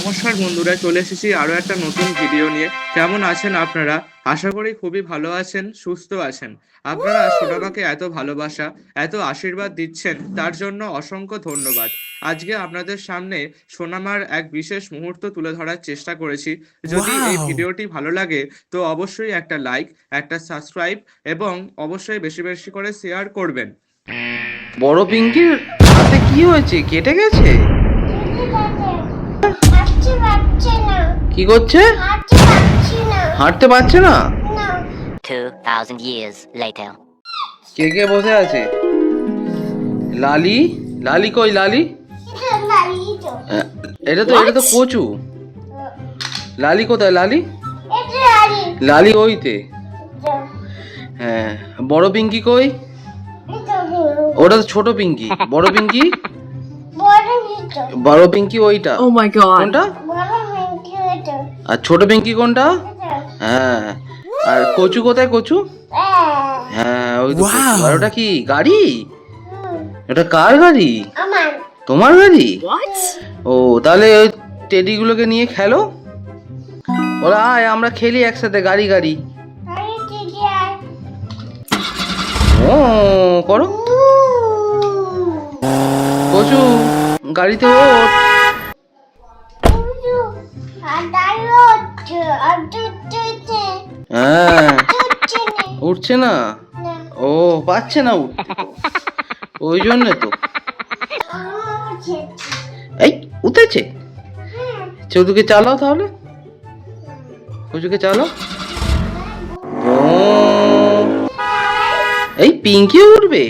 নমস্কার বন্ধুরা, চলে এসেছি আরও একটা নতুন ভিডিও নিয়ে। কেমন আছেন আপনারা? আশা করি খুবই ভালো আছেন, সুস্থ আছেন। আপনারা সোনামাকে এত ভালোবাসা, এত আশীর্বাদ দিচ্ছেন, তার জন্য অসংখ্য ধন্যবাদ। আজকে আপনাদের সামনে সোনামার এক বিশেষ মুহূর্ত তুলে ধরার চেষ্টা করেছি। যদি এই ভিডিওটি ভালো লাগে তো অবশ্যই একটা লাইক, একটা সাবস্ক্রাইব এবং অবশ্যই বেশি বেশি করে শেয়ার করবেন। বড় পিঙ্কির হাতে কি হয়েছে? কেটে গেছে? কি করছে? হাঁটতে পারছে না? 2000 years later. কে কে বসে আছে? লালি, লালি কই লালি? এটা তো কচু। লালি কোথায়? লালি, লালি ওইতে। হ্যাঁ, বড় পিঙ্কি কই? ওটা তো ছোট পিঙ্কি। বড় পিঙ্কি, বড় পিঙ্কি ওইটা। Oh my god. কোনটা? আর ছোট পিঙ্কি কোনটা? হ্যাঁ, আর কচু কোথায়? কচু, হ্যাঁ ওই তো কচু। আর ওটা কি গাড়ি? এটা কার গাড়ি? তোমার গাড়ি? What? ও, তাহলে ওই টেডিগুলোকে নিয়ে খেলো। ওরা আয়, আমরা খেলি একসাথে গাড়ি গাড়ি। ও করো কচু, গাড়িতে ওঠ। হ্যাঁ, উঠছে না। ও, পাচ্ছে না উঠতে, ওই জন্য তো। এই উঠেছে। চৌধুকে চালাও তাহলে, কচুকে চালাও। ও, এই পিঙ্কিও উঠবে?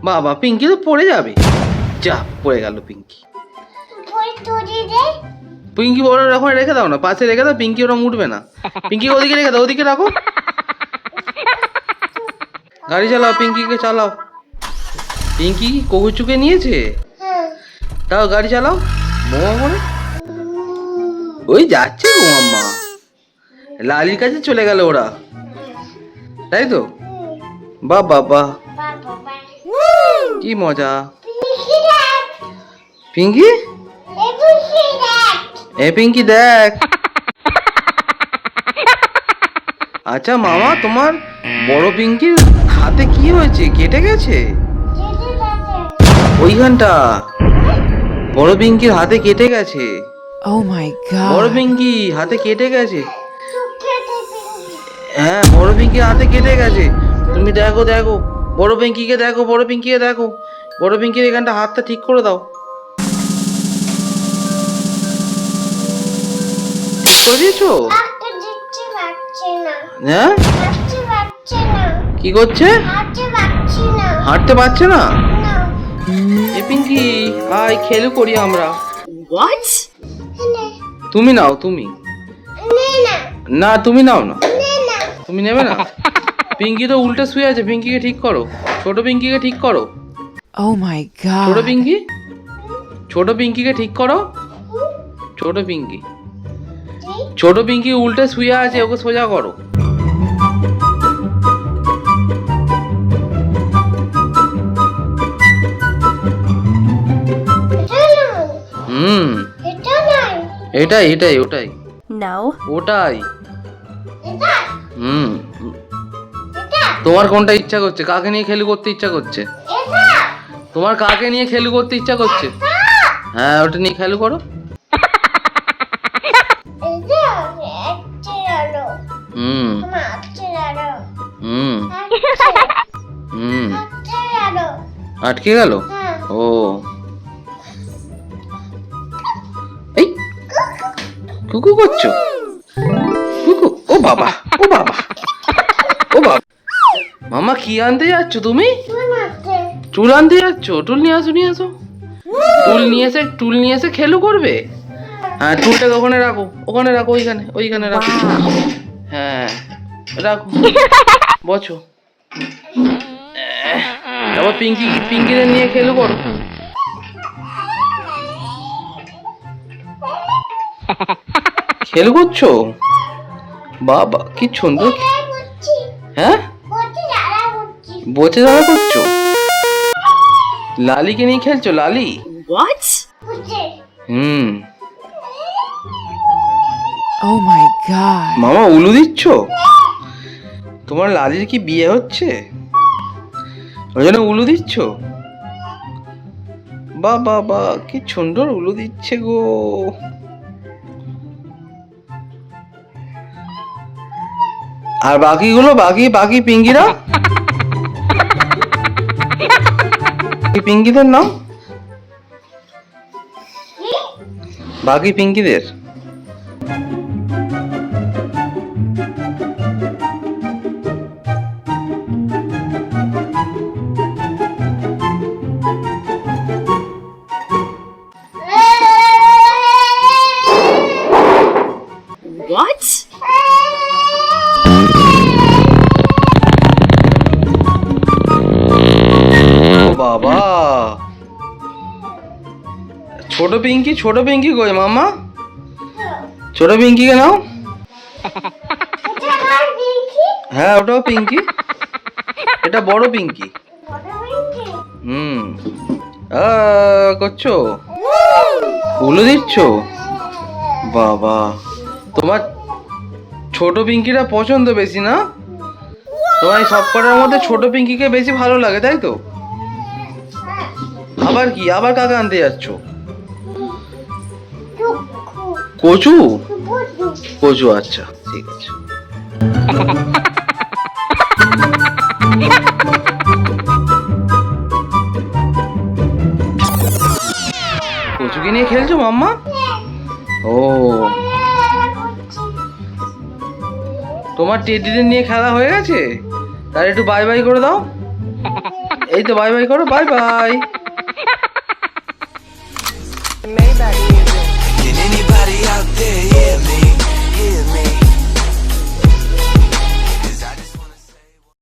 বাবা, পিঙ্কি তো পড়ে যাবে। যা, পড়ে গেল পিঙ্কি। পিঙ্কি বড় ওখানে রেখে দাও না, পাশে রেখে দাও। পিঙ্কি ওরকম উঠবে না। পিঙ্কি ওদিকে রেখে দাও, ওদিকে রাখো। গাড়ি চালাও, পিঙ্কিকে চালাও। পিঙ্কি কচুকে নিয়েছে, তাও গাড়ি চালাও। বোমা করে ওই যাচ্ছে গো মাম্মা, লালির কাছে চলে গেল ওরা, তাই তো? বাহ বাহ বাহ, কি মজা। পিঙ্কি, এ পিঙ্কি দেখ। আচ্ছা মামা, তোমার বড় পিঙ্কির হাতে কি হয়েছে? কেটে গেছে ওইখানটা। বড় পিঙ্কির হাতে কেটে গেছে। Oh my বড় god. পিঙ্কি হাতে কেটে গেছে। হ্যাঁ, বড় পিঙ্কির হাতে কেটে গেছে। তুমি দেখো দেখো, বড় পিঙ্কিকে দেখো, বড় পিঙ্কিকে দেখো। বড় পিঙ্কির এখানটা হাতটা ঠিক করে দাও। ঠিক করে দিয়েছো? হ্যাঁ, কি করছে? হাঁটতে পারছে না? এ পিঙ্কি, আয় খেলু করি আমরা। What? তুমি নাও, তুমি না, তুমি নাও না। তুমি নেবে না? পিঙ্কি তো উল্টে শুয়ে আছে, পিঙ্কিকে ঠিক করো। ছোট পিঙ্কিকে ঠিক করো। Oh my ছোট god. পিঙ্কি, ছোট পিঙ্কিকে ঠিক করো। ছোট পিঙ্কি, ছোট পিঙ্কি উল্টে শুয়ে আছে, ওকে সোজা করো। হুম, এটাই এটাই ওটাই No. ওটাই। হুম, তোমার কোনটা ইচ্ছা করছে? কাকে নিয়ে খেলু করতে ইচ্ছা করছে? তোমার কাকে নিয়ে খেলু করতে ইচ্ছা করছে? হ্যাঁ, ওটা নিয়ে খেলু করো। হুম হুম হুম, আটকে গেল। ও, এই কুকু করছো? কুকু, ও বাবা, ও বাবা, ও বাবা। মামা কি আনতে যাচ্ছ তুমি? চুল আনতে যাচ্ছ? টুল নিয়ে আসো, নিয়ে আসো। টুল নিয়ে এসে খেলু করবে। হ্যাঁ, টুলটাকে ওখানে রাখো, ওখানে রাখো, ওইখানে ওইখানে রাখো। হ্যাঁ, রাখো, বসো। তারপর পিঙ্কিদের নিয়ে খেলু করো। খেলু করছো? বাবা, কি সুন্দর। হ্যাঁ, বসে দাঁড়া করছো? লালিকে নিয়ে খেলছো? লালি, What? Hmm, Oh my god. মামা উলু দিচ্ছ? তোমার লালির কি বিয়ে হচ্ছে? ওই জন্য উলু দিচ্ছ? বা বা বা কি সুন্দর উলু দিচ্ছে গো। আর বাকিগুলো বাকি পিঙ্গিরা, পিঙ্কিদের নাম, বাকি পিঙ্কিদের। What? ও বাবা, ছোট পিঙ্কি কই মামা? ছোট পিঙ্কিকে নাও। হ্যাঁ ওটাও পিঙ্কি, এটা বড় পিঙ্কি। করছো উলু দিচ্ছ? বাবা, তোমার ছোট পিঙ্কিটা পছন্দ বেশি না? তোমার এই সব কটার মধ্যে ছোট পিঙ্কিকে বেশি ভালো লাগে, তাই তো? আবার কি, আবার কাকে আনতে যাচ্ছ? কচু? কচু, আচ্ছা ঠিক আছে। কচুকে নিয়ে খেলছো মাম্মা? ও, তোমার টেডিদের নিয়ে খেলা হয়ে গেছে? তাহলে একটু বাই বাই করে দাও। এই তো বাই বাই করো, বাই বাই।